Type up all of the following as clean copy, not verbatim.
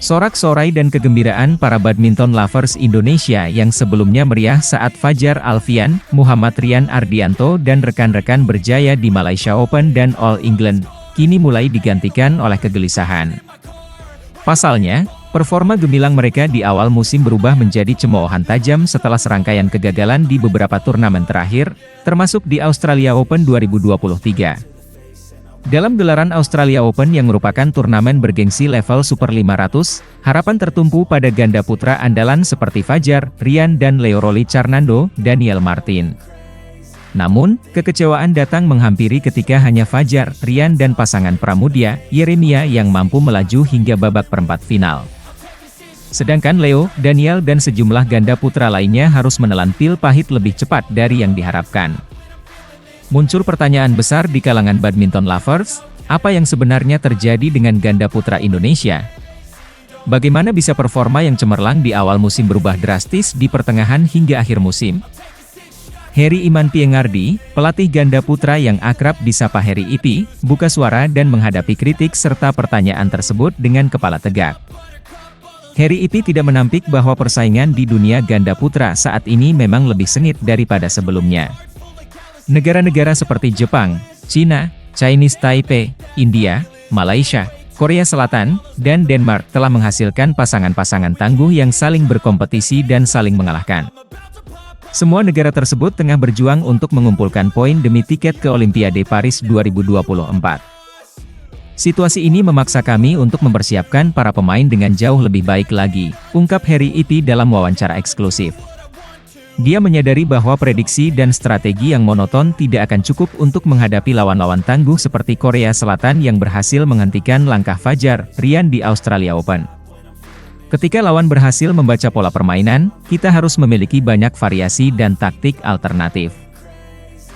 Sorak-sorai dan kegembiraan para badminton lovers Indonesia yang sebelumnya meriah saat Fajar Alfian, Muhammad Rian Ardianto dan rekan-rekan berjaya di Malaysia Open dan All England, kini mulai digantikan oleh kegelisahan. Pasalnya, performa gemilang mereka di awal musim berubah menjadi cemoohan tajam setelah serangkaian kegagalan di beberapa turnamen terakhir, termasuk di Australia Open 2023. Dalam gelaran Australia Open yang merupakan turnamen bergengsi level Super 500, harapan tertumpu pada ganda putra andalan seperti Fajar, Rian dan Leo Rolly Carnando, Daniel Martin. Namun, kekecewaan datang menghampiri ketika hanya Fajar, Rian dan pasangan Pramudia, Yeremia yang mampu melaju hingga babak perempat final. Sedangkan Leo, Daniel dan sejumlah ganda putra lainnya harus menelan pil pahit lebih cepat dari yang diharapkan. Muncul pertanyaan besar di kalangan badminton lovers, apa yang sebenarnya terjadi dengan ganda putra Indonesia? Bagaimana bisa performa yang cemerlang di awal musim berubah drastis di pertengahan hingga akhir musim? Heri Iman Piengardi, pelatih ganda putra yang akrab disapa Heri Ipi, buka suara dan menghadapi kritik serta pertanyaan tersebut dengan kepala tegak. Heri Ipi tidak menampik bahwa persaingan di dunia ganda putra saat ini memang lebih sengit daripada sebelumnya. Negara-negara seperti Jepang, China, Chinese Taipei, India, Malaysia, Korea Selatan, dan Denmark telah menghasilkan pasangan-pasangan tangguh yang saling berkompetisi dan saling mengalahkan. Semua negara tersebut tengah berjuang untuk mengumpulkan poin demi tiket ke Olimpiade Paris 2024. Situasi ini memaksa kami untuk mempersiapkan para pemain dengan jauh lebih baik lagi, ungkap Heri Ipi dalam wawancara eksklusif. Dia menyadari bahwa prediksi dan strategi yang monoton tidak akan cukup untuk menghadapi lawan-lawan tangguh seperti Korea Selatan yang berhasil menghentikan langkah Fajar, Rian di Australia Open. Ketika lawan berhasil membaca pola permainan, kita harus memiliki banyak variasi dan taktik alternatif.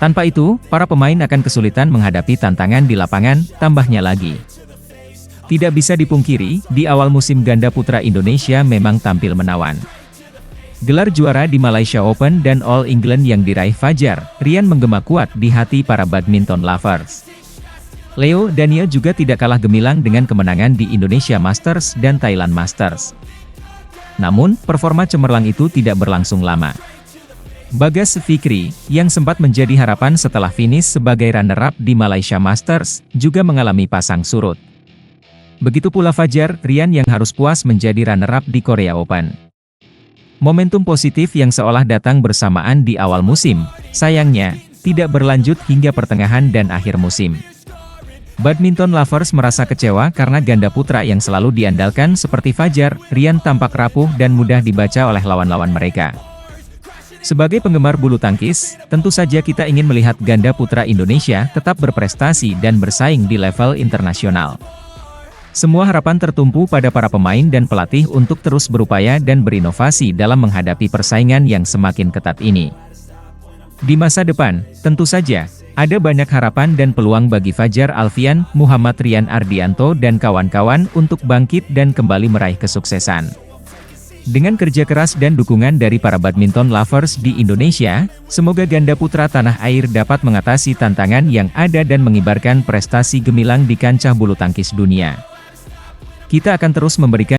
Tanpa itu, para pemain akan kesulitan menghadapi tantangan di lapangan, tambahnya lagi. Tidak bisa dipungkiri, di awal musim ganda putra Indonesia memang tampil menawan. Gelar juara di Malaysia Open dan All England yang diraih Fajar, Rian menggema kuat di hati para badminton lovers. Leo, Daniel juga tidak kalah gemilang dengan kemenangan di Indonesia Masters dan Thailand Masters. Namun, performa cemerlang itu tidak berlangsung lama. Bagas Fikri, yang sempat menjadi harapan setelah finish sebagai runner-up di Malaysia Masters, juga mengalami pasang surut. Begitu pula Fajar, Rian yang harus puas menjadi runner-up di Korea Open. Momentum positif yang seolah datang bersamaan di awal musim, sayangnya, tidak berlanjut hingga pertengahan dan akhir musim. Badminton lovers merasa kecewa karena ganda putra yang selalu diandalkan seperti Fajar, Rian tampak rapuh dan mudah dibaca oleh lawan-lawan mereka. Sebagai penggemar bulu tangkis, tentu saja kita ingin melihat ganda putra Indonesia tetap berprestasi dan bersaing di level internasional. Semua harapan tertumpu pada para pemain dan pelatih untuk terus berupaya dan berinovasi dalam menghadapi persaingan yang semakin ketat ini. Di masa depan, tentu saja, ada banyak harapan dan peluang bagi Fajar Alfian, Muhammad Rian Ardianto dan kawan-kawan untuk bangkit dan kembali meraih kesuksesan. Dengan kerja keras dan dukungan dari para badminton lovers di Indonesia, semoga ganda putra tanah air dapat mengatasi tantangan yang ada dan mengibarkan prestasi gemilang di kancah bulu tangkis dunia. Kita akan terus memberikan